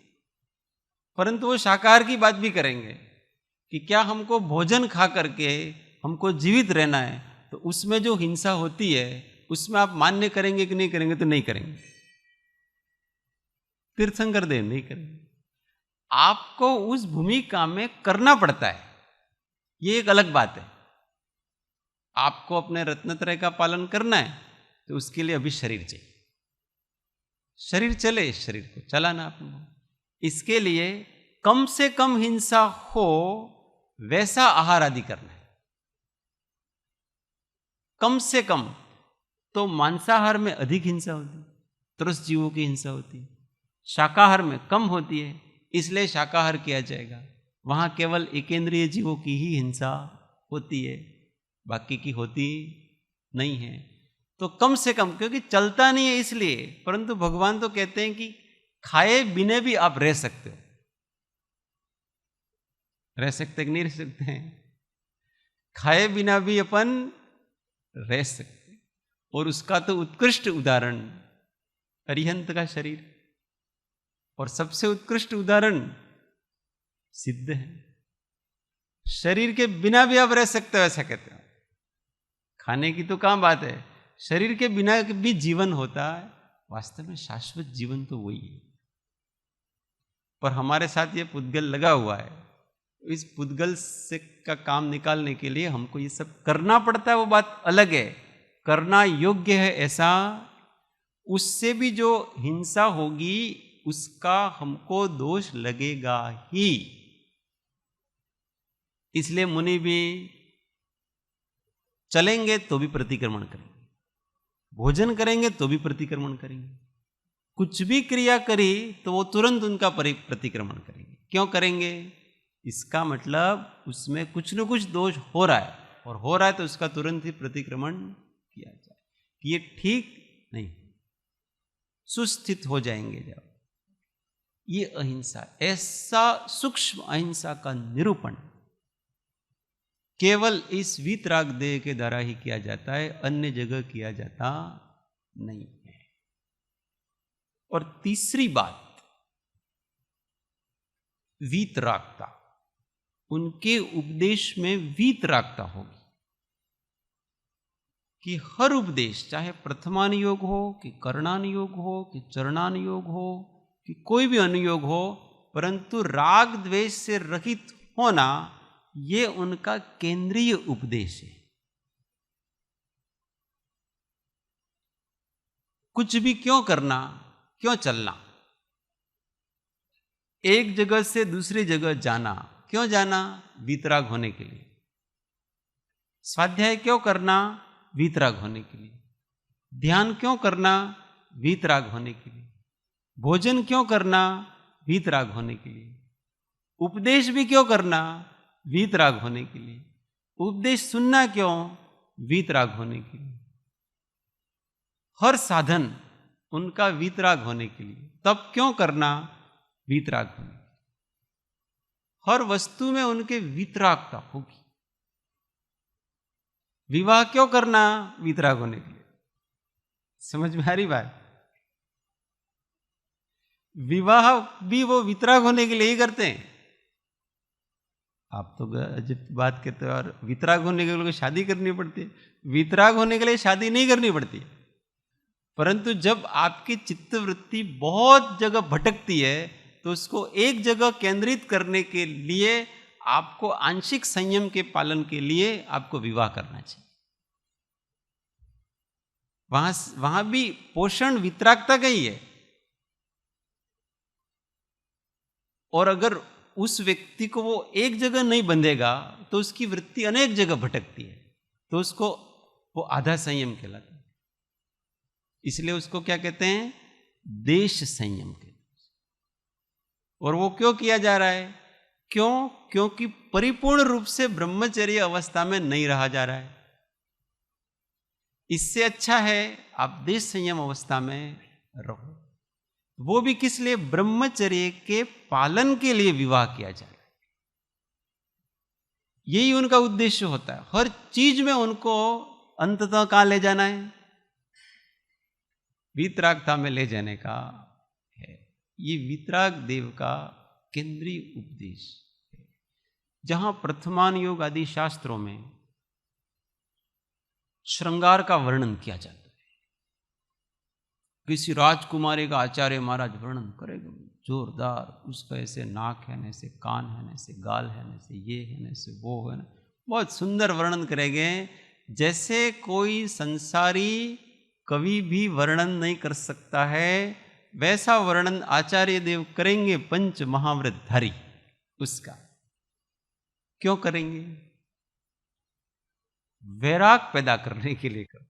परंतु वो शाकाहार की बात भी करेंगे कि क्या हमको भोजन खा करके हमको जीवित रहना है, तो उसमें जो हिंसा होती है उसमें आप मान्य करेंगे कि नहीं करेंगे? तो नहीं करेंगे। तीर्थंकर देव नहीं करेंगे। आपको उस भूमिका में करना पड़ता है, ये एक अलग बात है। आपको अपने रत्नत्रय का पालन करना है तो उसके लिए अभी शरीर चाहिए, शरीर चले, शरीर को चलाना आपको। इसके लिए कम से कम हिंसा हो वैसा आहार आदि करना है, कम से कम। तो मांसाहार में अधिक हिंसा होती है, त्रस्त जीवों की हिंसा होती है। शाकाहार में कम होती है, इसलिए शाकाहार किया जाएगा, वहां केवल एकेंद्रिय जीवों की ही हिंसा होती है, बाकी की होती नहीं है। तो कम से कम, क्योंकि चलता नहीं है इसलिए, परंतु भगवान तो कहते हैं कि खाए बिना भी आप रह सकते हो। रह सकते कि नहीं रह सकते हैं? खाए बिना भी अपन रह सकते। और उसका तो उत्कृष्ट उदाहरण अरिहंत का शरीर, और सबसे उत्कृष्ट उदाहरण सिद्ध है। शरीर के बिना भी आप रह सकते हो, ऐसा कहते हो। खाने की तो कहां बात है, शरीर के बिना भी जीवन होता है। वास्तव में शाश्वत जीवन तो वही है, पर हमारे साथ ये पुद्गल लगा हुआ है। इस पुद्गल से का काम निकालने के लिए हमको ये सब करना पड़ता है, वो बात अलग है। करना योग्य है ऐसा, उससे भी जो हिंसा होगी उसका हमको दोष लगेगा ही। इसलिए मुनि भी चलेंगे तो भी प्रतिक्रमण करेंगे, भोजन करेंगे तो भी प्रतिक्रमण करेंगे, कुछ भी क्रिया करी तो वो तुरंत उनका प्रतिक्रमण करेंगे। क्यों करेंगे? इसका मतलब उसमें कुछ न कुछ दोष हो रहा है, और हो रहा है तो उसका तुरंत ही प्रतिक्रमण किया जाए कि ये ठीक नहीं, सुस्थित हो जाएंगे जब। ये अहिंसा, ऐसा सूक्ष्म अहिंसा का निरूपण केवल इस वीतराग देह के द्वारा ही किया जाता है, अन्य जगह किया जाता नहीं है। और तीसरी बात, वीतरागता, उनके उपदेश में वीतरागता होगी कि हर उपदेश, चाहे प्रथमानुयोग हो कि कर्णानुयोग हो कि चरणानुयोग हो कि कोई भी अनुयोग हो, परंतु राग द्वेष से रहित होना ये उनका केंद्रीय उपदेश है। कुछ भी क्यों करना, क्यों चलना, एक जगह से दूसरी जगह जाना, क्यों जाना? वीतराग होने के लिए। स्वाध्याय क्यों करना? वीतराग होने के लिए। ध्यान क्यों करना? वीतराग होने के लिए। भोजन क्यों करना? वीतराग होने के लिए। उपदेश भी क्यों करना? वीतराग होने के लिए। उपदेश सुनना क्यों? वीतराग होने के लिए। हर साधन उनका वीतराग होने के लिए। तब क्यों करना? वीतराग होने के लिए। हर वस्तु में उनके वीतरागता होगी। विवाह क्यों करना? वीतराग होने के लिए। समझ में आ रही बात? विवाह भी वो वीतराग होने के लिए ही करते हैं। आप तो अजब बात कहते हो, और वीतराग होने के लिए शादी करनी पड़ती है। वीतराग होने के लिए शादी नहीं करनी पड़ती, परंतु जब आपकी चित्तवृत्ति बहुत जगह भटकती है तो उसको एक जगह केंद्रित करने के लिए आपको आंशिक संयम के पालन के लिए आपको विवाह करना चाहिए। वहां भी पोषण वीतरागता का ही है। और अगर उस व्यक्ति को वो एक जगह नहीं बंधेगा तो उसकी वृत्ति अनेक जगह भटकती है, तो उसको वो आधा संयम कहलाता है। इसलिए उसको क्या कहते हैं? देश संयम कहते हैं। और वो क्यों किया जा रहा है? क्यों? क्योंकि परिपूर्ण रूप से ब्रह्मचर्य अवस्था में नहीं रहा जा रहा है। इससे अच्छा है आप देश संयम अवस्था में रहो। वो भी किस लिए? ब्रह्मचर्य के पालन के लिए विवाह किया जा रहा है। यही उनका उद्देश्य होता है। हर चीज में उनको अंततः कहां ले जाना है? वीतरागता में ले जाने का है। ये वीतराग देव का केंद्रीय उपदेश है। जहां प्रथमानुयोग आदि शास्त्रों में श्रृंगार का वर्णन किया जाता है, किसी राजकुमारी का आचार्य महाराज वर्णन करेगा जोरदार, उसका ऐसे नाक है, न ऐसे कान है, न ऐसे गाल है, न ऐसे ये है, न ऐसे वो है, बहुत सुंदर वर्णन करेंगे, जैसे कोई संसारी कवि भी वर्णन नहीं कर सकता है, वैसा वर्णन आचार्य देव करेंगे पंच महाव्रतधारी उसका। क्यों करेंगे? वैराग पैदा करने के लिए करते।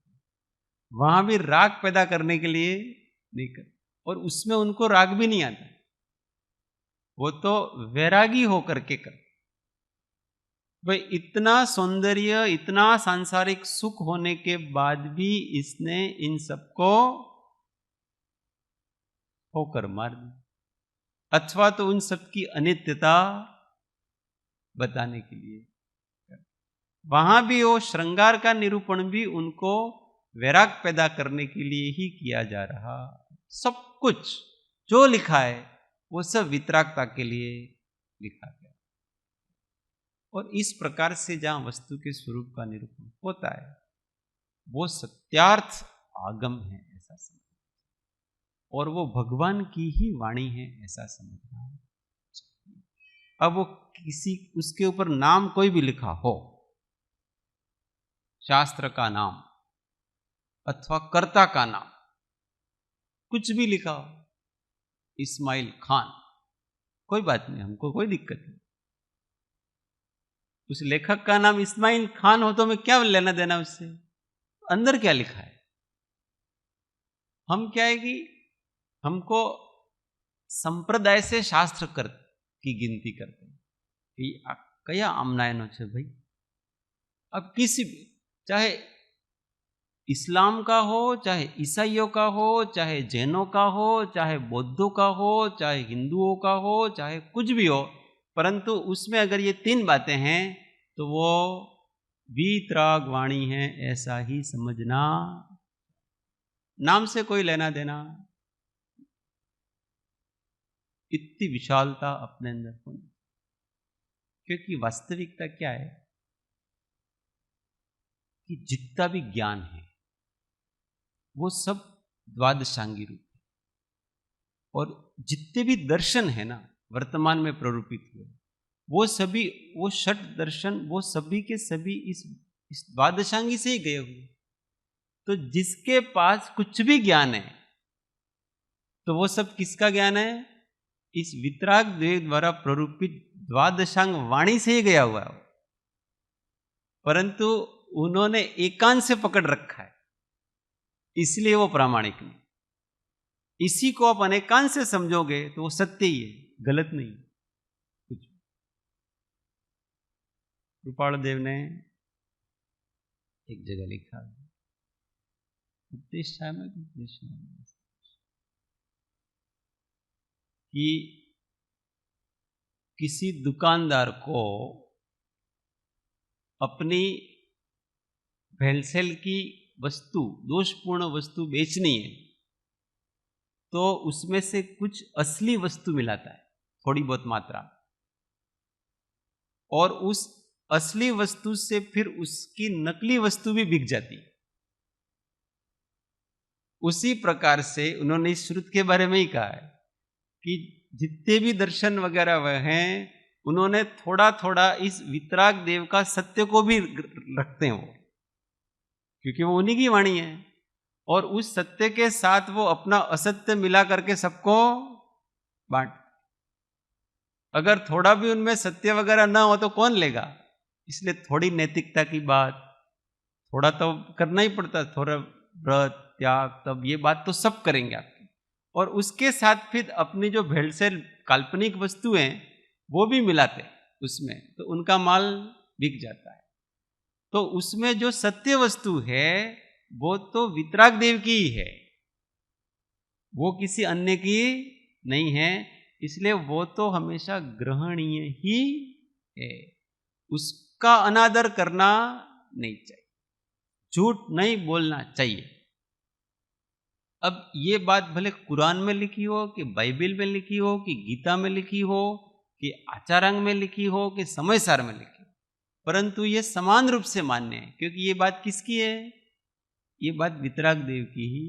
वहां भी राग पैदा करने के लिए नहीं करते, और उसमें उनको राग भी नहीं आता, वो तो वैरागी होकर के करते। भाई इतना सौंदर्य, इतना सांसारिक सुख होने के बाद भी इसने इन सबको होकर मार दिया, अथवा तो उन सबकी अनित्यता बताने के लिए। वहां भी वो श्रृंगार का निरूपण भी उनको वैराग पैदा करने के लिए ही किया जा रहा। सब कुछ जो लिखा है वो सब वितरागता के लिए लिखा गया। और इस प्रकार से जहां वस्तु के स्वरूप का निरूपण होता है वो सत्यार्थ आगम है ऐसा समझना, और वो भगवान की ही वाणी है ऐसा समझना। अब वो किसी उसके ऊपर नाम कोई भी लिखा हो, शास्त्र का नाम अथवा कर्ता का नाम, कुछ भी लिखा हो, इस्माइल खान, कोई बात नहीं, हमको कोई दिक्कत नहीं। उस लेखक का नाम इस्माइल खान हो तो मैं क्या लेना देना उससे, अंदर क्या लिखा है। हम क्या है कि हमको संप्रदाय से शास्त्र की गिनती करते हैं कि कया आमनायनो छे भाई। अब किसी भी, चाहे इस्लाम का हो, चाहे ईसाइयों का हो, चाहे जैनों का हो, चाहे बौद्धों का हो, चाहे हिंदुओं का हो, चाहे कुछ भी हो, परंतु उसमें अगर ये तीन बातें हैं तो वो वीतराग वाणी है ऐसा ही समझना। नाम से कोई लेना देना, इतनी विशालता अपने अंदर होनी। क्योंकि वास्तविकता क्या है कि जितना भी ज्ञान है वो सब द्वादशांगी रूप है, और जितने भी दर्शन है ना वर्तमान में प्ररूपित हुए वो सभी, वो षट दर्शन, वो सभी के सभी इस द्वादशांगी से ही गए हुए। तो जिसके पास कुछ भी ज्ञान है तो वो सब किसका ज्ञान है, इस वितराग देव द्वारा प्ररूपित द्वादशांग वाणी से ही गया हुआ है। परंतु उन्होंने एकांत से पकड़ रखा है, इसलिए वो प्रामाणिक नहीं। इसी को आप अनेकांत से समझोगे तो वो सत्य ही है, गलत नहीं। कुछ कृपाल देव ने एक जगह लिखा, उपदेश में उपदेश कि किसी दुकानदार को अपनी भेलसेल की वस्तु, दोषपूर्ण वस्तु बेचनी है तो उसमें से कुछ असली वस्तु मिलाता है, थोड़ी बहुत मात्रा, और उस असली वस्तु से फिर उसकी नकली वस्तु भी बिक जाती है। उसी प्रकार से उन्होंने इस श्रुत के बारे में ही कहा है कि जितने भी दर्शन वगैरह वह हैं उन्होंने थोड़ा थोड़ा इस वितराग देव का सत्य को भी रखते हैं वो, क्योंकि वो उन्हीं की वाणी है, और उस सत्य के साथ वो अपना असत्य मिला करके सबको बांट। अगर थोड़ा भी उनमें सत्य वगैरह ना हो तो कौन लेगा, इसलिए थोड़ी नैतिकता की बात थोड़ा तो करना ही पड़ता, थोड़ा व्रत त्याग तब ये बात तो सब करेंगे आपकी, और उसके साथ फिर अपनी जो भेलसेल काल्पनिक वस्तुएं वो भी मिलाते उसमें, तो उनका माल बिक जाता है। तो उसमें जो सत्य वस्तु है वो तो वितराग देव की ही है, वो किसी अन्य की नहीं है, इसलिए वो तो हमेशा ग्रहणीय ही है, उसका अनादर करना नहीं चाहिए, झूठ नहीं बोलना चाहिए। अब ये बात भले कुरान में लिखी हो कि बाइबिल में लिखी हो कि गीता में लिखी हो कि आचारांग में लिखी हो कि समय सार में लिखी हो, परंतु ये समान रूप से मान्य है, क्योंकि ये बात किसकी है, ये बात वितराग देव की ही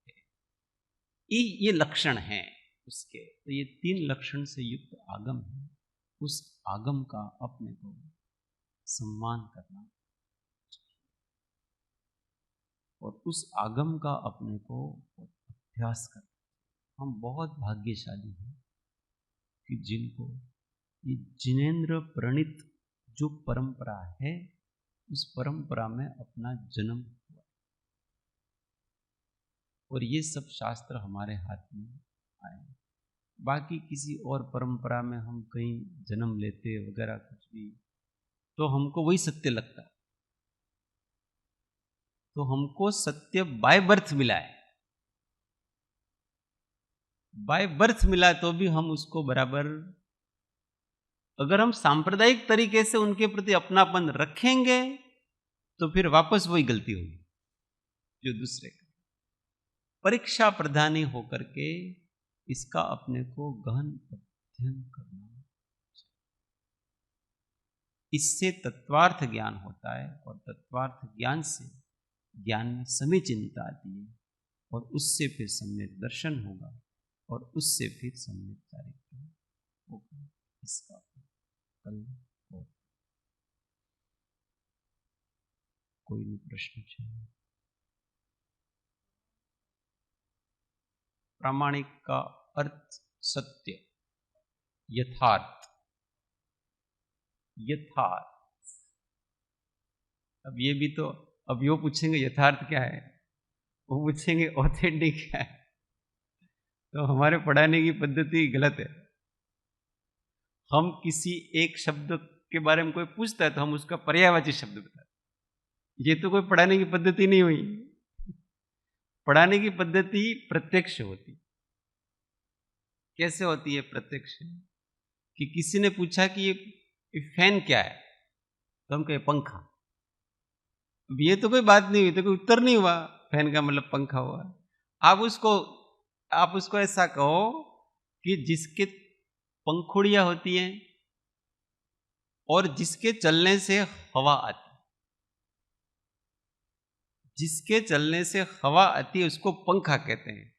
है। ये लक्षण है उसके, तो ये तीन लक्षण से युक्त आगम है, उस आगम का अपने को सम्मान करना और उस आगम का अपने को अभ्यास करना। हम बहुत भाग्यशाली हैं कि जिनको ये जिनेन्द्र प्रणीत जो परंपरा है उस परंपरा में अपना जन्म हुआ, और ये सब शास्त्र हमारे हाथ में आए। बाकी किसी और परंपरा में हम कहीं जन्म लेते वगैरह कुछ भी, तो हमको वही सत्य लगता है। तो हमको सत्य बाय बर्थ मिला है, बाय बर्थ मिला तो भी हम उसको बराबर, अगर हम सांप्रदायिक तरीके से उनके प्रति अपनापन रखेंगे तो फिर वापस वही गलती होगी जो दूसरे का। परीक्षा प्रधानी होकर के इसका अपने को गहन अध्ययन करना, इससे तत्वार्थ ज्ञान होता है और तत्वार्थ ज्ञान से ज्ञान में समीचीनता आती है और उससे फिर सम्यक दर्शन होगा और उससे फिर सम्यक चारित्र होगा। इसका कल और कोई भी प्रश्न चाहिए? प्रामाणिक का अर्थ सत्य, यथार्थ, यथार्थ। अब ये भी तो, अब यो पूछेंगे यथार्थ क्या है, वो पूछेंगे ऑथेंटिक क्या है, तो हमारे पढ़ाने की पद्धति गलत है। हम किसी एक शब्द के बारे में कोई पूछता है तो हम उसका पर्यायवाची शब्द बताते हैं। ये तो कोई पढ़ाने की पद्धति नहीं हुई। पढ़ाने की पद्धति प्रत्यक्ष होती। कैसे होती है प्रत्यक्ष? कि किसी ने पूछा कि ये फैन क्या है, तो हम कहे पंखा। अब ये तो कोई बात नहीं हुई, तो कोई उत्तर नहीं हुआ, फैन का मतलब पंखा हुआ। आप उसको ऐसा कहो कि जिसके पंखुड़ियां होती हैं और जिसके चलने से हवा आती, जिसके चलने से हवा आती है उसको पंखा कहते हैं।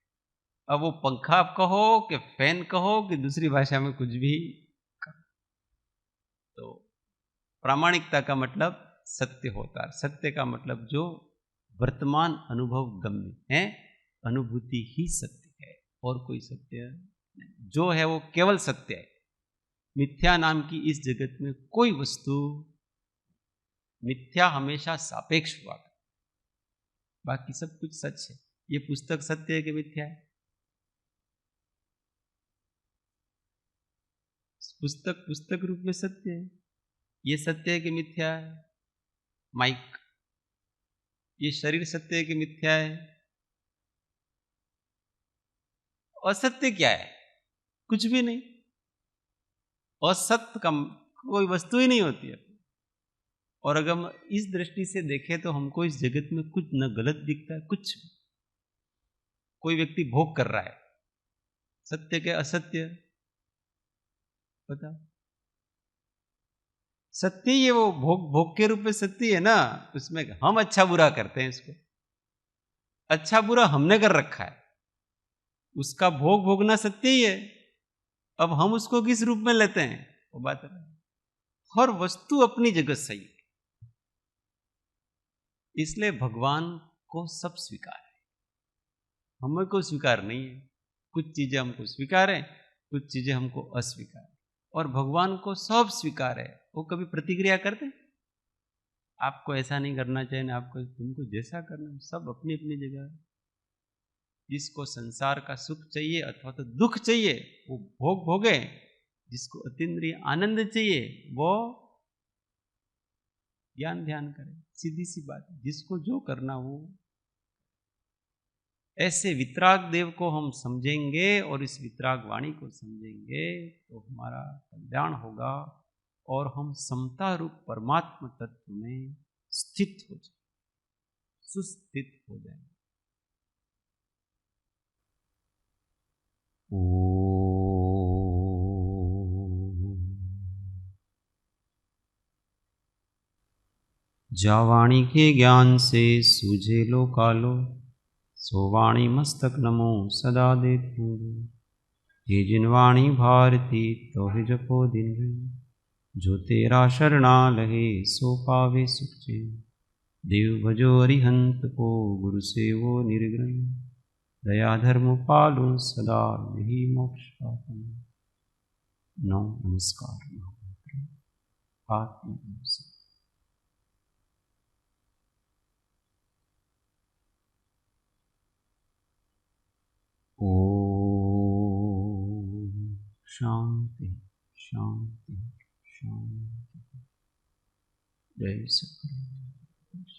अब वो पंखा आप कहो कि फैन कहो कि दूसरी भाषा में कुछ भी कहो, तो प्रामाणिकता का मतलब सत्य होता है। सत्य का मतलब जो वर्तमान अनुभव गम्य है, अनुभूति ही सत्य है और कोई सत्य नहीं। जो है वो केवल सत्य है। मिथ्या नाम की इस जगत में कोई वस्तु, मिथ्या हमेशा सापेक्ष हुआ, बाकी सब कुछ सच है। ये पुस्तक सत्य है कि मिथ्या है? पुस्तक पुस्तक रूप में सत्य है। ये सत्य है कि मिथ्या है? माइक, ये शरीर सत्य है कि मिथ्या है? असत्य क्या है? कुछ भी नहीं। असत्य का कोई वस्तु ही नहीं होती है। और अगर हम इस दृष्टि से देखें तो हमको इस जगत में कुछ न गलत दिखता है, कुछ। कोई व्यक्ति भोग कर रहा है, सत्य के असत्य बताओ? सत्य ही है वो, भोग भोग के रूप में सत्य है ना। उसमें हम अच्छा बुरा करते हैं, इसको अच्छा बुरा हमने कर रखा है, उसका भोग भोगना सत्य ही है। अब हम उसको किस रूप में लेते हैं वो बात है। हर वस्तु अपनी जगह सही है, इसलिए भगवान को सब स्वीकार है, हमें को स्वीकार नहीं है। कुछ चीजें हमको स्वीकार है, कुछ चीजें हमको अस्वीकार है, और भगवान को सब स्वीकार है। वो कभी प्रतिक्रिया करते? आपको ऐसा नहीं करना चाहिए ना, आपको, तुमको जैसा करना, सब अपनी अपनी जगह। जिसको संसार का सुख चाहिए अथवा तो दुख चाहिए वो भोग भोगे, जिसको अतीन्द्रिय आनंद चाहिए वो ज्ञान ध्यान करे। सीधी सी बात है, जिसको जो करना वो। ऐसे वितराग देव को हम समझेंगे और इस वितराग वाणी को समझेंगे तो हमारा कल्याण होगा और हम समता रूप परमात्मा तत्व में स्थित हो जाए, सुस्थित हो जाए। जा वाणी के ज्ञान से सूझे लो कालो, सो वाणी मस्तक नमो सदा दे पूरो। ये जिन वाणी भारती तो ही जपो दिन रे, जो तेरा शरणा लहे सो पावे सुख चैन। देव भजो अरिहंत को गुरु सेवो निर्ग्रह, दया धर्म पालो सदा यही मोक्ष पापन। नमस्कार। आत्म ओम शांति शांति शांति। जय सद्गुरु।